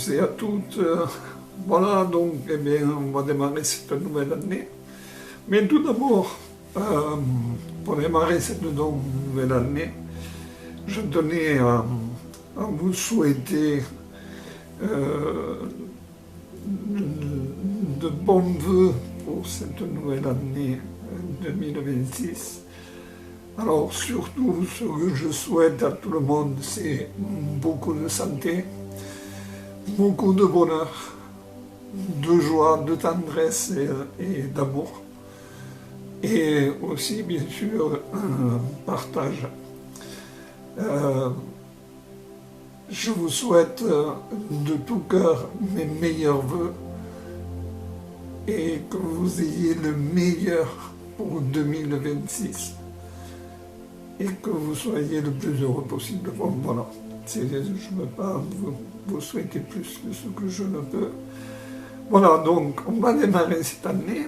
tous et à toutes. Voilà, donc, eh bien, on va démarrer cette nouvelle année. Mais tout d'abord, pour démarrer cette nouvelle année, je tenais à vous souhaiter de bons vœux pour cette nouvelle année 2026. Alors surtout, ce que je souhaite à tout le monde, c'est beaucoup de santé, beaucoup de bonheur, de joie, de tendresse et d'amour. Et aussi, bien sûr, un partage. Je vous souhaite de tout cœur mes meilleurs vœux et que vous ayez le meilleur pour 2026 et que vous soyez le plus heureux possible. Bon, voilà, je ne peux pas vous souhaiter plus que ce que je ne peux. Voilà, donc on va démarrer cette année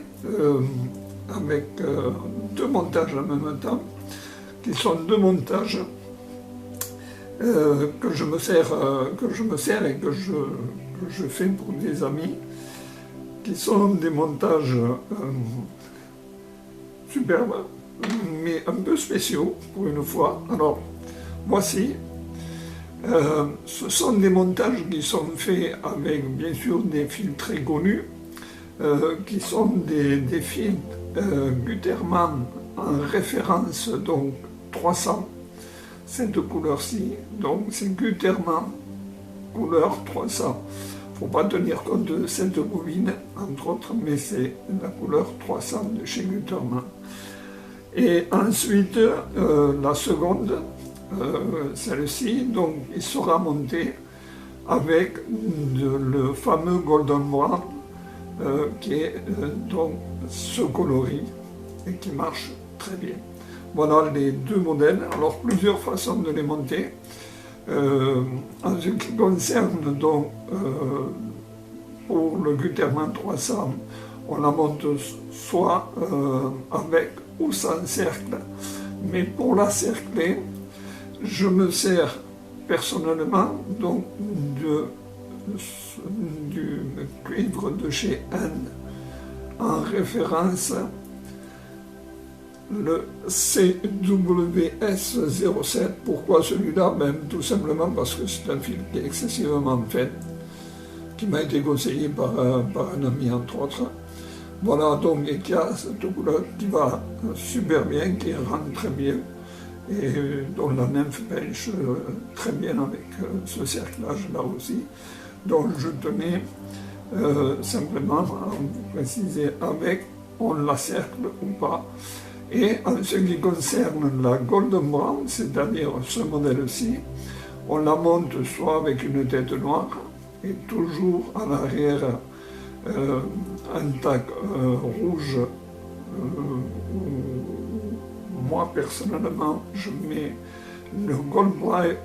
avec deux montages en même temps, qui sont deux montages que je me sers et que je fais pour des amis, qui sont des montages superbes, mais un peu spéciaux pour une fois. Alors, voici. Ce sont des montages qui sont faits avec, bien sûr, des fils très connus, qui sont des fils Gutermann en référence, donc 300, cette couleur-ci, donc c'est Gutermann, couleur 300. Il ne faut pas tenir compte de cette bobine, entre autres, mais c'est la couleur 300 de chez Gutermann. Et ensuite, la seconde, celle-ci, donc il sera monté avec le fameux Golden Brown qui est donc ce coloris et qui marche très bien. Voilà les deux modèles. Alors plusieurs façons de les monter. En ce qui concerne donc pour le Gutermann 300, on la monte soit avec ou sans cercle, mais pour la cercler, je me sers personnellement donc du cuivre de chez N en référence le CWS07. Pourquoi celui-là? Tout simplement parce que c'est un fil qui est excessivement fin, qui m'a été conseillé par un ami entre autres. Voilà, donc, et qui a cette couleur qui va super bien, qui rentre très bien, et dont la nymphe pêche très bien avec ce cerclage-là aussi. Donc je tenais simplement à vous préciser avec, on la cercle ou pas. Et en ce qui concerne la Golden Brown, c'est-à-dire ce modèle-ci, on la monte soit avec une tête noire, et toujours à l'arrière un tac rouge. Moi personnellement, je mets le Gold Bright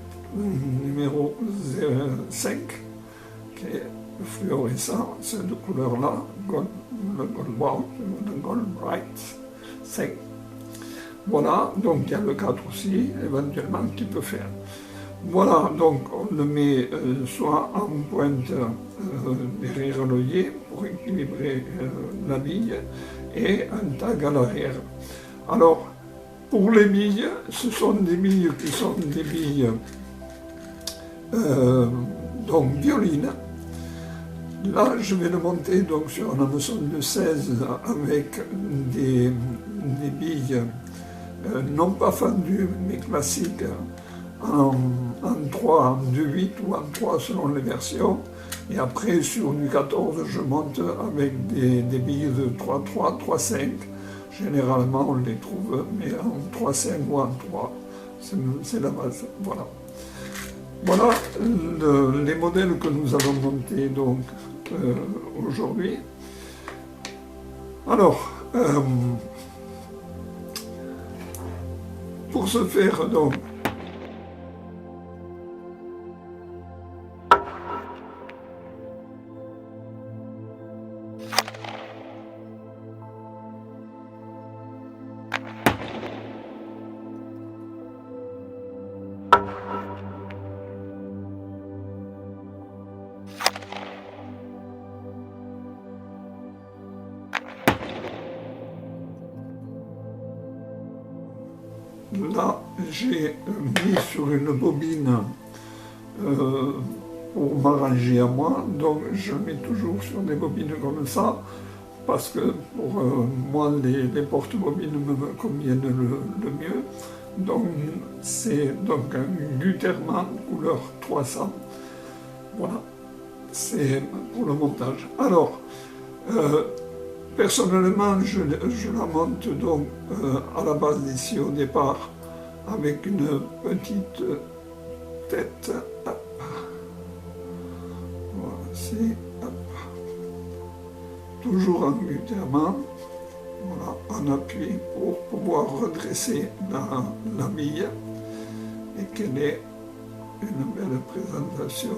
numéro 5, qui est fluorescent, c'est de couleur-là, le Gold Bright 5. Voilà, donc il y a le 4 aussi, éventuellement, qui peut faire. Voilà, donc on le met soit en pointe derrière l'œillet pour équilibrer la bille et un tag à l'arrière. Alors, pour les billes, ce sont des billes qui sont des billes donc violines. Là, je vais le monter donc sur un hameçon de 16 avec des billes non pas fendues, mais classiques, en 3, en 2,8 ou en 3 selon les versions. Et après, sur du 14, je monte avec des billes de 3,3, 3,5. Généralement, on les trouve mais en 3,5 ou en 3. C'est la base. Voilà. Voilà les modèles que nous allons monter donc aujourd'hui. Alors, pour ce faire donc, là, j'ai mis sur une bobine pour m'arranger à moi, donc je mets toujours sur des bobines comme ça, parce que pour moi, les porte-bobines me conviennent le mieux. Donc c'est donc un Gutermann couleur 300. Voilà, c'est pour le montage. Alors, personnellement, je la monte donc à la base ici au départ avec une petite tête. Hop. Voici, hop. Toujours en Gutermann. Voilà, en appui pour pouvoir redresser la bille et qu'elle ait une belle présentation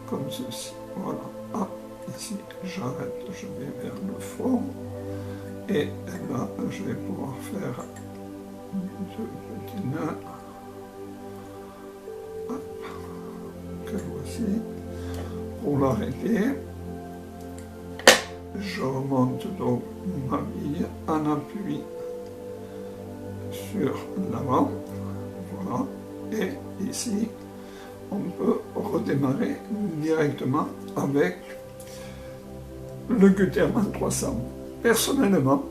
comme ceci. Voilà. Ah, ici, j'arrête, je vais vers le fond et là, je vais pouvoir faire deux petits nœuds. Hop, que voici. Pour l'arrêter, je remonte donc ma bille en appui sur l'avant, voilà, et ici on peut redémarrer directement avec le Gutermann 300. Personnellement,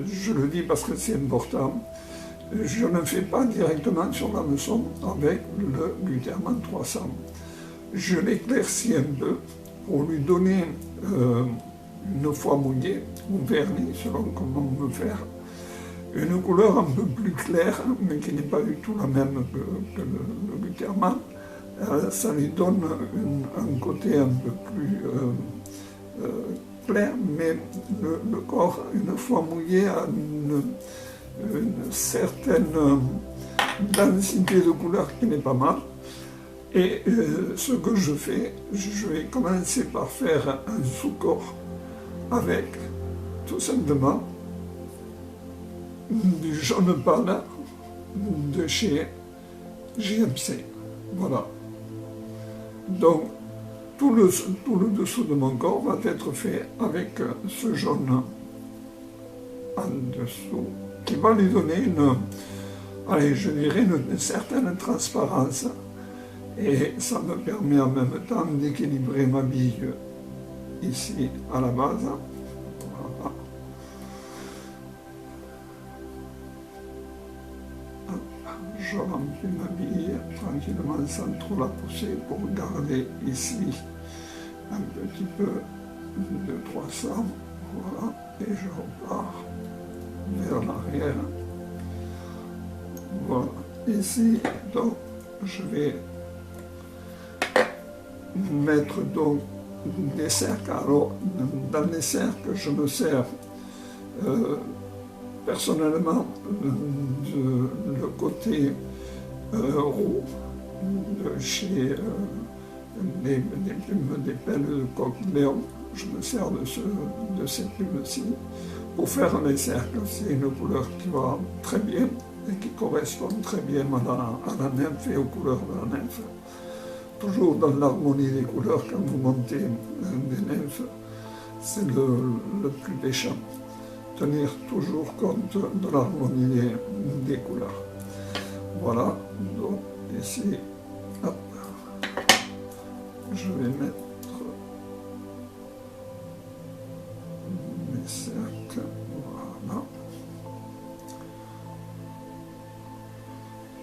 je le dis parce que c'est important, je ne fais pas directement sur l'hameçon avec le Gutermann 300. Je l'éclaircis un peu pour lui donner, une fois mouillé ou verni, selon comment on veut faire, une couleur un peu plus claire, mais qui n'est pas du tout la même que le Gutermann. Ça lui donne un côté un peu plus clair, mais le corps, une fois mouillé, a une certaine densité de couleur qui n'est pas mal. Et ce que je fais, je vais commencer par faire un sous-corps avec, tout simplement, du jaune pâle de chez JMC. Voilà. Donc, tout le dessous de mon corps va être fait avec ce jaune en dessous, qui va lui donner allez, je dirais une certaine transparence. Et ça me permet en même temps d'équilibrer ma bille ici à la base. Voilà. Je remplis ma bille tranquillement sans trop la pousser pour garder ici un petit peu de 300. Voilà. Et je repars vers l'arrière. Voilà. Ici, donc, je vais mettre donc des cercles. Alors, dans les cercles, je me sers personnellement le côté roux de chez des plumes, des pelles de coq Léon. Je me sers de ces plumes-ci pour faire les cercles. C'est une couleur qui va très bien et qui correspond très bien à la nymphe et aux couleurs de la nymphe. Toujours dans l'harmonie des couleurs, quand vous montez des nymphes, c'est le plus péchant. Tenir toujours compte de l'harmonie des couleurs. Voilà, donc ici, hop, je vais mettre mes cercles, voilà.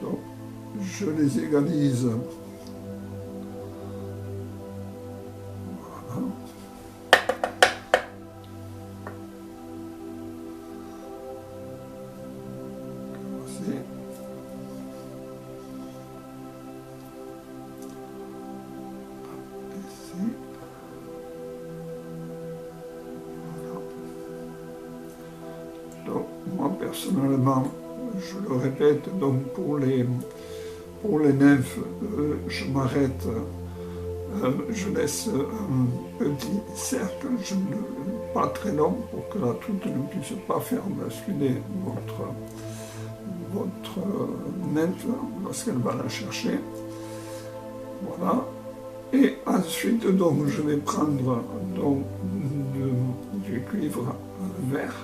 Donc, je les égalise. Donc, moi personnellement, je le répète, donc pour les nymphes, je m'arrête, je laisse un petit cercle, pas très long, pour que la toute ne puisse pas faire basculer votre nymphe lorsqu'elle va la chercher. Voilà. Et ensuite, donc, je vais prendre donc, du cuivre vert.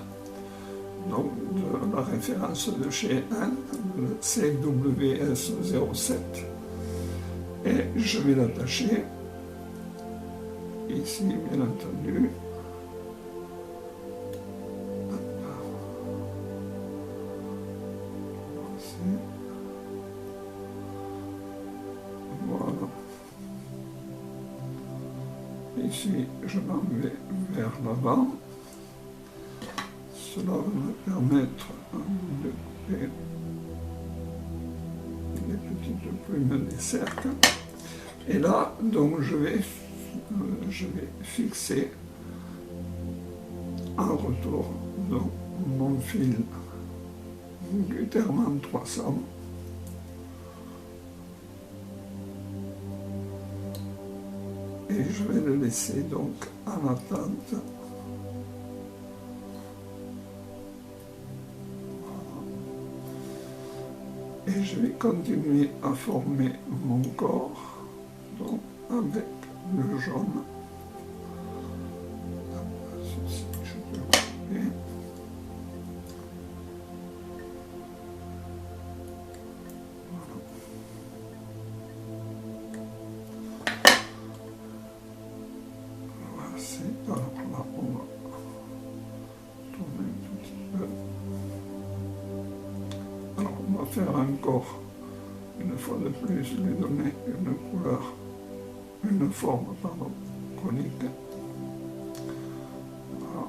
donc de la référence de chez 1, le CWS07, et je vais l'attacher ici, bien entendu. Voilà. Ici, je m'en vais vers l'avant. Cela va me permettre de couper les petites plumes des cercles. Et là, donc, je vais fixer en retour donc, mon fil Gutermann 300. Et je vais le laisser donc en attente. Et je vais continuer à former mon corps donc, avec le jaune. Ceci, je peux le couper. Alors là, on va tourner un petit peu. Alors, on va faire encore, une fois de plus, lui donner une couleur, une forme, pardon, conique. Voilà.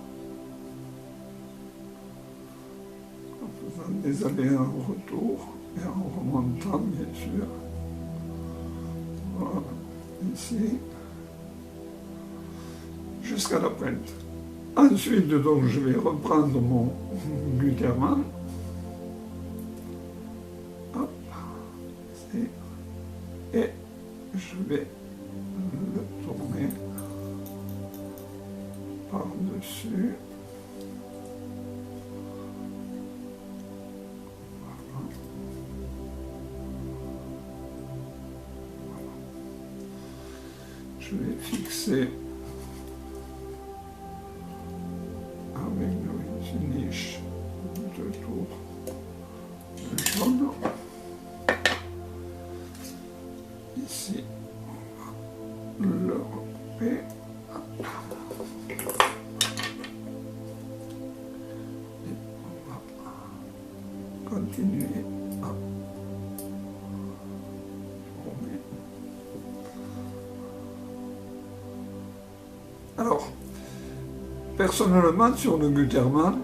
En faisant des allers en retour et en remontant, bien sûr. Voilà, ici. Jusqu'à la pointe. Ensuite, donc, je vais reprendre mon Gutermann. Hop. Et je vais le tourner par-dessus. Voilà. Je vais fixer avec une niche de tour de jaune. Ici, on va le recouper. Et on va continuer à former. Alors, personnellement, sur le Gutermann,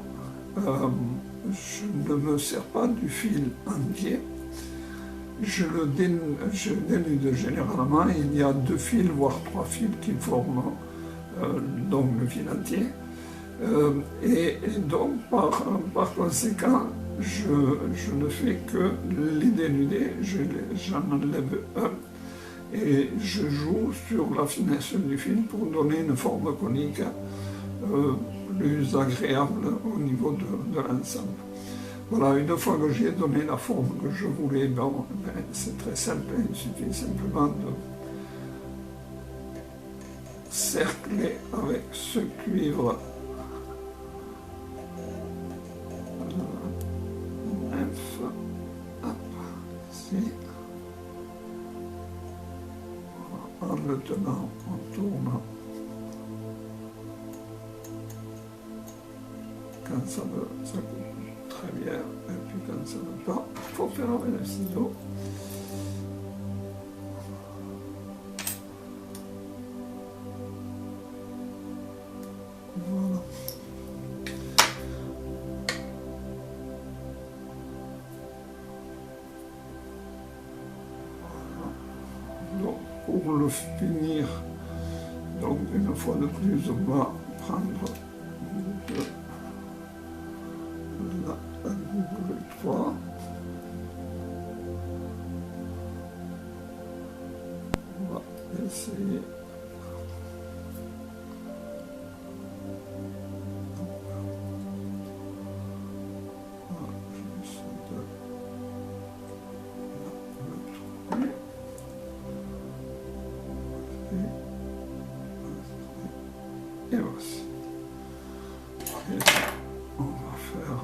je ne me sers pas du fil entier. Je dénude généralement. Il y a 2 fils, voire 3 fils qui forment donc le fil entier. Et donc, par conséquent, je ne fais que les dénuder. J'en enlève un. Et je joue sur la finesse du fil pour donner une forme conique plus agréable au niveau de l'ensemble. Voilà, une fois que j'ai donné la forme que je voulais, bon, c'est très simple, il suffit simplement de cercler avec ce cuivre nymphe, hop, ici. Voilà, en le tenant, on tourne. Quand ça coupe très bien, et puis quand ça ne veut pas, il faut faire avec le ciseau. Voilà. Voilà. Donc, pour le finir, donc une fois de plus, on va prendre la boucle 3. On va essayer. Et voici. Et on va faire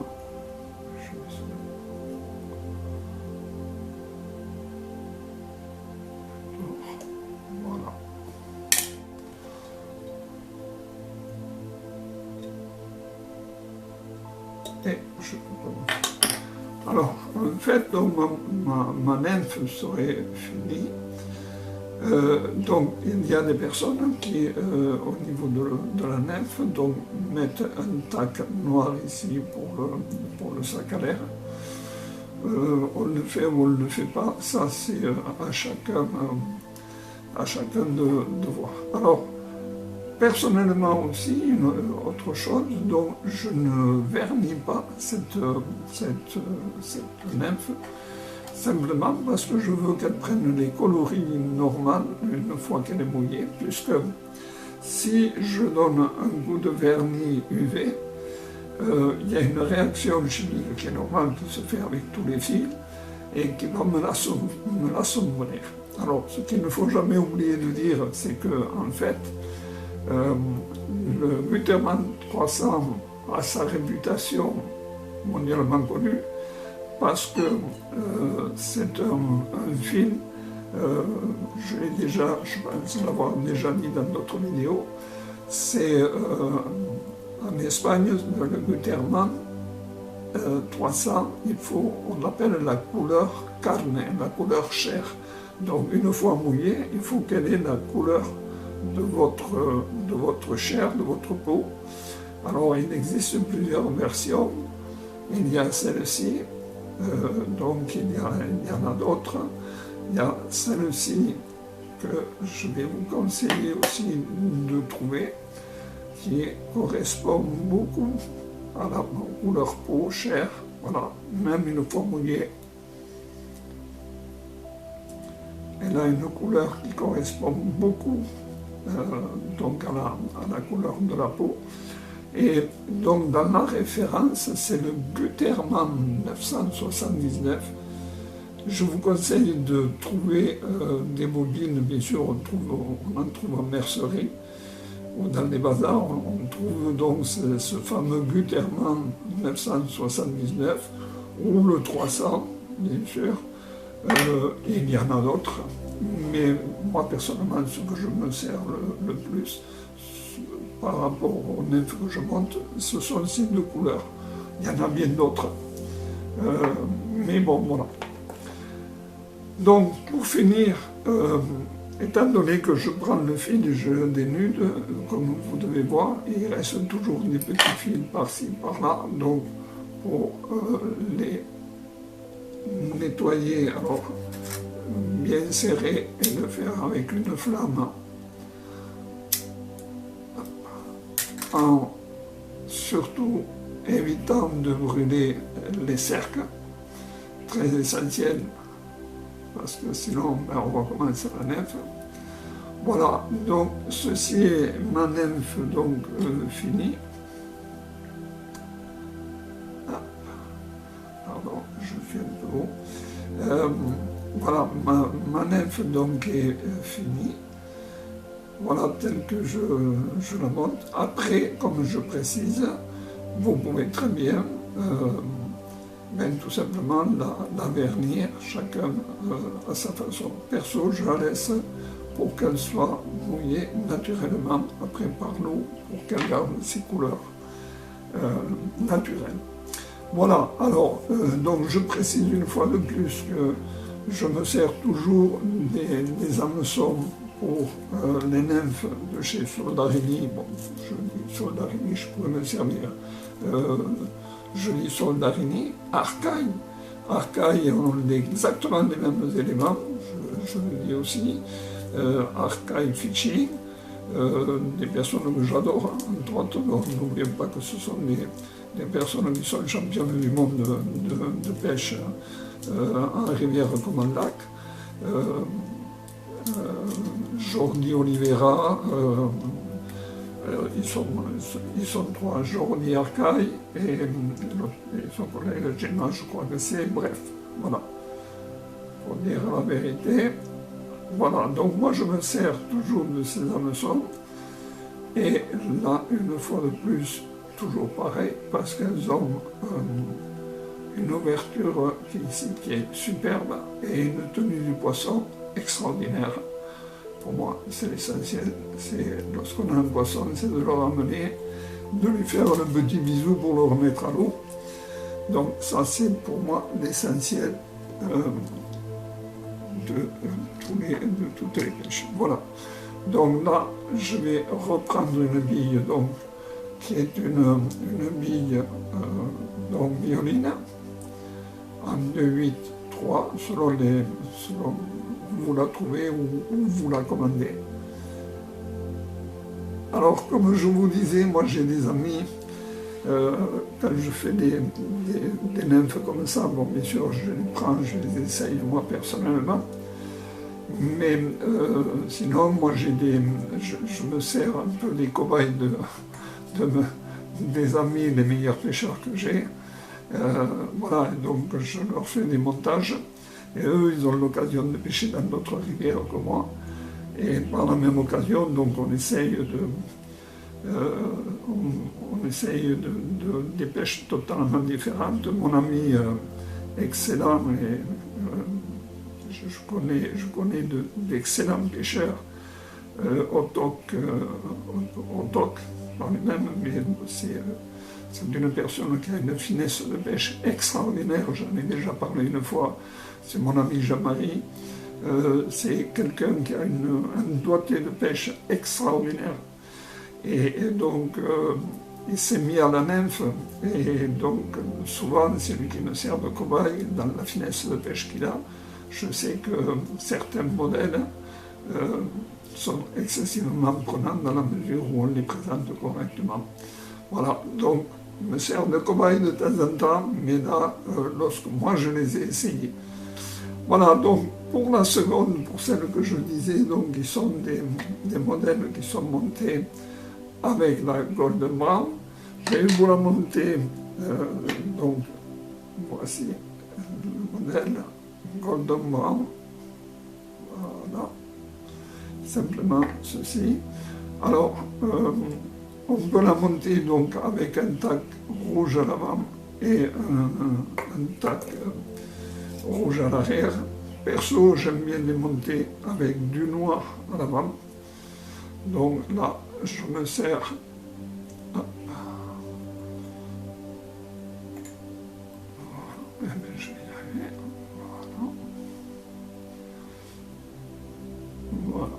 Et alors, en fait, donc, ma nymphe serait finie. Donc, il y a des personnes qui, au niveau de la nymphe, donc, mettent un tac noir ici pour le sac à l'air. On le fait ou on ne le fait pas, ça c'est à chacun de voir. Alors, personnellement aussi, autre chose, donc je ne vernis pas cette nymphe, simplement parce que je veux qu'elle prenne les coloris normales une fois qu'elle est mouillée, puisque si je donne un goût de vernis UV, il y a une réaction chimique qui est normale qui se fait avec tous les fils et qui va me l'assombrir. Alors, ce qu'il ne faut jamais oublier de dire, c'est que, en fait, le Gutermann 300 a sa réputation mondialement connue parce que c'est un film, je pense l'avoir déjà dit dans d'autres vidéos, c'est en Espagne, le Gutermann 300, on l'appelle la couleur carne, la couleur chair. Donc une fois mouillée, il faut qu'elle ait la couleur de votre chair, de votre peau. Alors il existe plusieurs versions. Il y a celle-ci, donc il y en a d'autres. Il y a celle-ci que je vais vous conseiller aussi de trouver, qui correspond beaucoup à la couleur peau, chair, voilà, même une fois mouillée. Elle a une couleur qui correspond beaucoup donc à la couleur de la peau. Et donc dans la référence, c'est le Gutermann 979. Je vous conseille de trouver des bobines, bien sûr, on en trouve en mercerie ou dans les bazars, on trouve donc ce fameux Gutermann 979 ou le 300, bien sûr. Il y en a d'autres, mais moi personnellement, ce que je me sers le plus par rapport aux nymphes que je monte, ce sont ces deux couleurs. Il y en a bien d'autres, mais bon, voilà. Donc, pour finir, étant donné que je prends le fil et je le dénude, comme vous devez voir, il reste toujours des petits fils par-ci, par-là, donc pour les nettoyer, alors bien serré et le faire avec une flamme en surtout évitant de brûler les cercles, très essentiel, parce que sinon on va commencer la nymphe. Voilà, donc ceci est ma nymphe donc finie. Pardon, je fais un peu haut. Voilà, ma nymphe donc est finie. Voilà, telle que je la monte. Après, comme je précise, vous pouvez très bien tout simplement la vernir, chacun à sa façon. Perso, je la laisse pour qu'elle soit mouillée naturellement, après par l'eau, pour qu'elle garde ses couleurs naturelles. Voilà, alors, donc je précise une fois de plus que je me sers toujours des hameçons pour les nymphes de chez Soldarini. Bon, je dis Soldarini, je pourrais me servir. Je dis Soldarini, Arcaille. Arcaille ont exactement les mêmes éléments, je le dis aussi. Arcaille Ficci, des personnes que j'adore, entre autres. N'oubliez pas que ce sont des personnes qui sont championnes du monde de pêche en rivière comme en lac. Jordi Oliveira, ils sont trois, Jordi Arcaille et son collègue Gemma, je crois que c'est, bref, voilà, pour dire la vérité. Voilà, donc moi je me sers toujours de ces hameçons, et là, une fois de plus, toujours pareil, parce qu'elles ont une ouverture qui est superbe et une tenue du poisson extraordinaire. Pour moi, c'est l'essentiel. Lorsqu'on a un poisson, c'est de le ramener, de lui faire un petit bisou pour le remettre à l'eau. Donc ça c'est pour moi l'essentiel de toutes les pêches. Voilà. Donc là, je vais reprendre une bille donc, qui est une bille donc violine en 2-8-3 selon où vous la trouvez ou vous la commandez. Alors comme je vous disais, moi j'ai des amis, quand je fais des nymphes comme ça, bon bien sûr je les prends, je les essaye moi personnellement, mais sinon moi je me sers un peu des cobayes des amis, les meilleurs pêcheurs que j'ai. Voilà, donc je leur fais des montages, et eux ils ont l'occasion de pêcher dans d'autres rivières que moi, et par la même occasion, donc on essaye des pêches totalement différentes. Mon ami excellent, et je connais d'excellents pêcheurs au TOC par lui-même, mais c'est une personne qui a une finesse de pêche extraordinaire, j'en ai déjà parlé une fois, c'est mon ami Jean-Marie. C'est quelqu'un qui a un doigté de pêche extraordinaire. Et donc, il s'est mis à la nymphe, et donc souvent c'est lui qui me sert de cobaye dans la finesse de pêche qu'il a. Je sais que certains modèles sont excessivement prenants dans la mesure où on les présente correctement. Voilà, donc je me sers de cobaye de temps en temps, mais là, lorsque moi je les ai essayés. Voilà, donc pour la seconde, pour celle que je disais, donc ils sont des modèles qui sont montés avec la Golden Brown. Je vais vous la monter, donc voici le modèle Golden Brown. Voilà, simplement ceci. Alors, on peut la monter donc avec un tac rouge à l'avant et un tac rouge à l'arrière. Perso, j'aime bien les monter avec du noir à l'avant. Donc là, je me sers. Voilà. Je vais y arriver. Voilà. Voilà.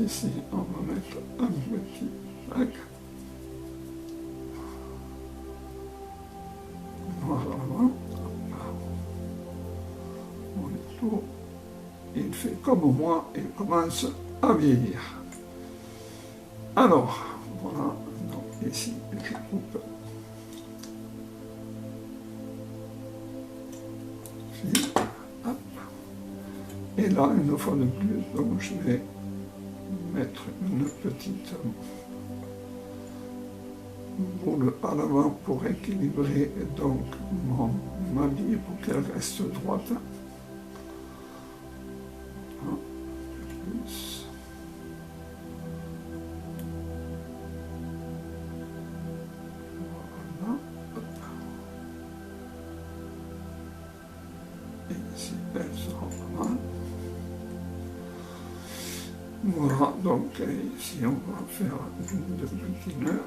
Ici, on va mettre un petit tac. Voilà. Il fait comme moi, il commence à vieillir. Alors, voilà, donc ici, je coupe. Hop. Et là, une fois de plus, donc je vais mettre une petite boule à l'avant pour équilibrer donc ma bille pour qu'elle reste droite. Voilà, donc ici on va faire deux petits nœuds.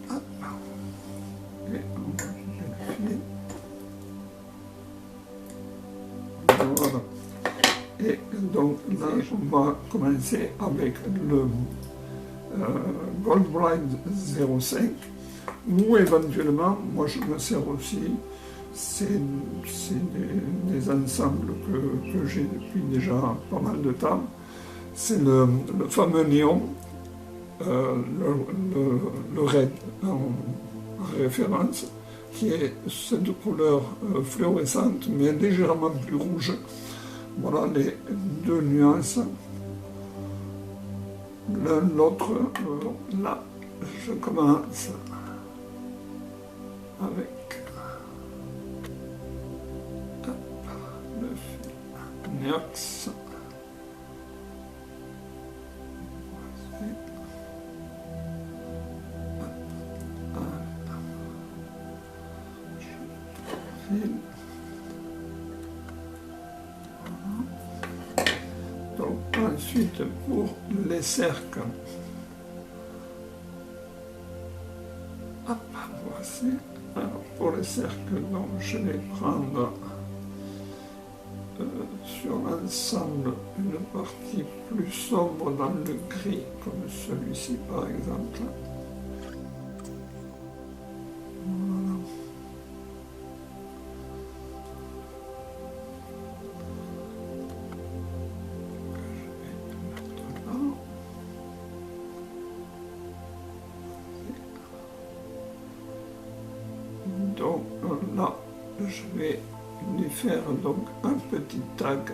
Hop. Et on va vérifier. Voilà. Et donc là, on va commencer avec le Gold Bride 05, ou éventuellement, moi je me sers aussi, c'est des ensembles que j'ai depuis déjà pas mal de temps. C'est le fameux néon, le red en référence, qui est cette couleur fluorescente, mais légèrement plus rouge. Voilà les deux nuances. L'un, l'autre, là, je commence avec le fil Neox. Donc ensuite pour les cercles, hop, voici, Alors pour les cercles, donc, je vais prendre sur l'ensemble une partie plus sombre dans le gris, comme celui-ci par exemple. Voilà. Donc là, je vais lui faire donc un petit tag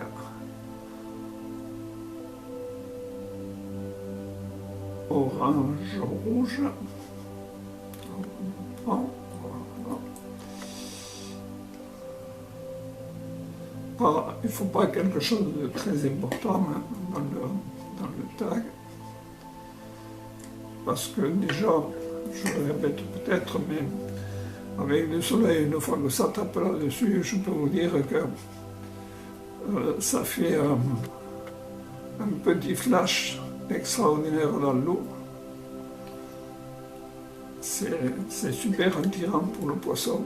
orange rouge. Voilà. Il ne faut pas quelque chose de très important hein, dans le tag, parce que déjà, je le répète peut-être, mais avec le soleil, une fois que ça tape là-dessus, je peux vous dire que ça fait un petit flash extraordinaire dans l'eau. C'est super attirant pour le poisson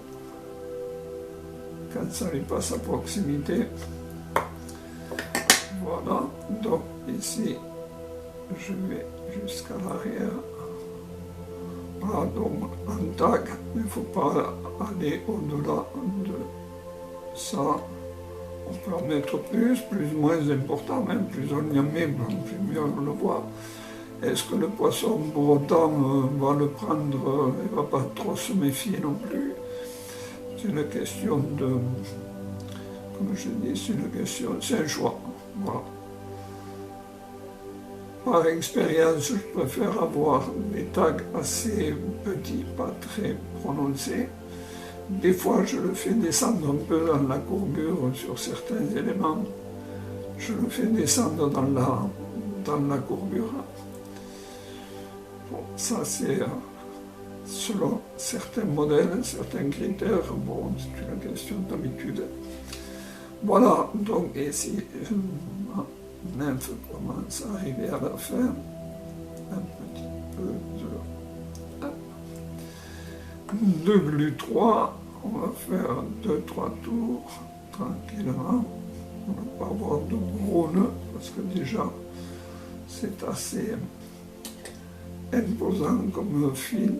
quand ça lui passe à proximité. Voilà, donc ici, je vais jusqu'à l'arrière. Voilà, donc en tag, il ne faut pas aller au-delà de ça. On peut en mettre plus ou moins important, même plus on y en met, plus mieux on le voit. Est-ce que le poisson pour autant va le prendre, il ne va pas trop se méfier non plus? C'est une question de, comme je dis, c'est un choix. Voilà. Par expérience, je préfère avoir des tags assez petits, pas très prononcés. Des fois, je le fais descendre un peu dans la courbure sur certains éléments. Je le fais descendre dans la courbure. Bon, ça, c'est selon certains modèles, certains critères. Bon, c'est une question d'habitude. Voilà, donc ici, ma nymphe commence à arriver à la fin. Un petit peu de glu 3. On va faire 2-3 tours tranquillement. On ne va pas avoir de gros nœuds parce que déjà c'est assez imposant comme fil.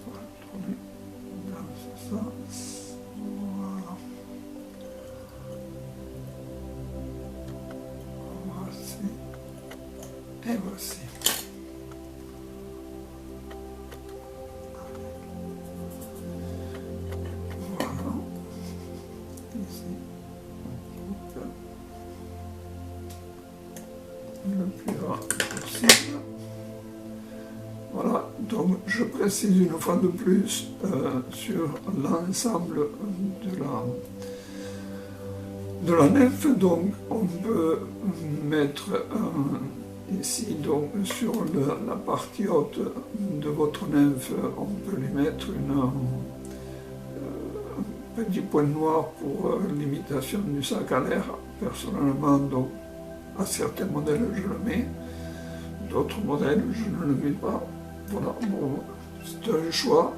On va tourner dans ce sens. Voilà. Voici. Et voici. Le plus rare possible. Voilà, donc je précise une fois de plus sur l'ensemble de la nymphe. Donc on peut mettre ici donc sur la partie haute de votre nymphe, on peut lui mettre un petit point noir pour l'imitation du sac à l'air. Personnellement, donc à certains modèles, je le mets, d'autres modèles, je ne le mets pas. Voilà, bon, c'est un choix.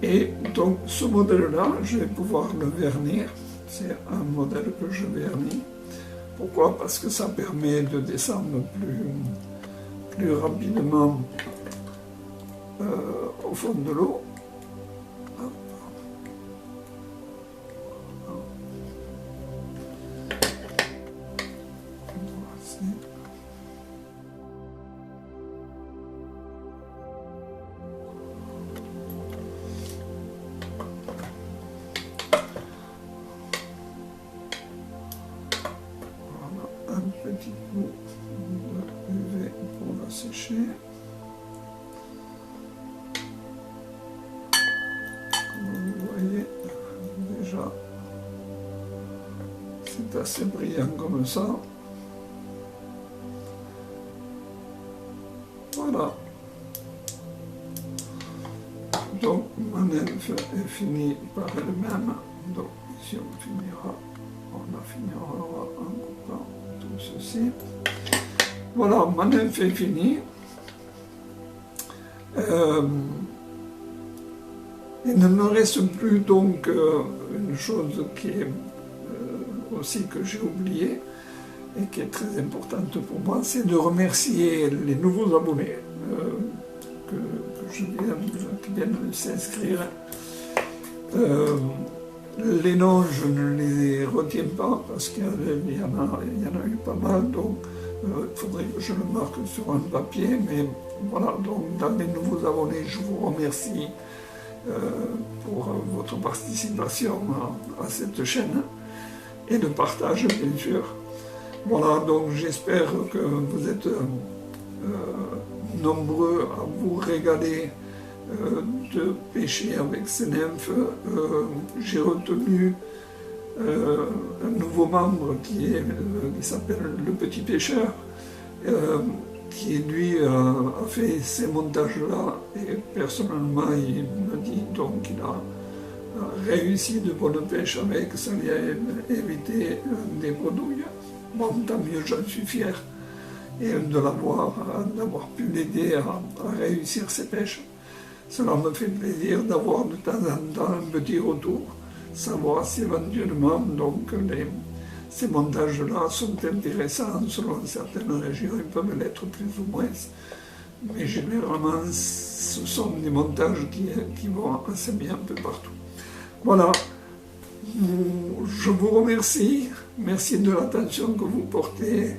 Et donc, ce modèle-là, je vais pouvoir le vernir. C'est un modèle que je vernis. Pourquoi? Parce que ça permet de descendre plus rapidement au fond de l'eau. Un petit coup de UV pour la sécher. Comme vous voyez, déjà, c'est assez brillant comme ça. Voilà. Donc, ma nymphe est finie par elle-même. Donc, ici, on finira en coupant tout ceci. Voilà, ma nymphe est finie. Il ne me reste plus donc une chose qui est aussi que j'ai oubliée et qui est très importante pour moi, c'est de remercier les nouveaux abonnés qui viennent de s'inscrire. Les noms, je ne les retiens pas parce qu'il y en a eu pas mal, donc il faudrait que je le marque sur un papier, mais voilà, donc dans les nouveaux abonnés, je vous remercie pour votre participation à cette chaîne et de partage, bien sûr. Voilà, donc j'espère que vous êtes nombreux à vous régaler de pêcher avec ces nymphes. J'ai retenu un nouveau membre qui s'appelle le Petit Pêcheur, qui lui a fait ces montages-là, et personnellement il me dit donc qu'il a réussi de bonne pêche avec, ça lui a évité des bredouilles. Bon, tant mieux, j'en suis fier, et d'avoir pu l'aider à réussir ses pêches. Cela me fait plaisir d'avoir de temps en temps un petit retour, savoir si éventuellement donc, ces montages-là sont intéressants selon certaines régions, ils peuvent l'être plus ou moins, mais généralement ce sont des montages qui vont assez bien un peu partout. Voilà, je vous remercie, merci de l'attention que vous portez,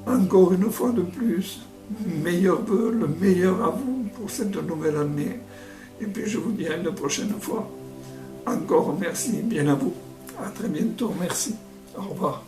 encore une fois de plus, meilleurs vœux, le meilleur à vous pour cette nouvelle année, et puis je vous dis à une prochaine fois. Encore merci, bien à vous, à très bientôt, merci, au revoir.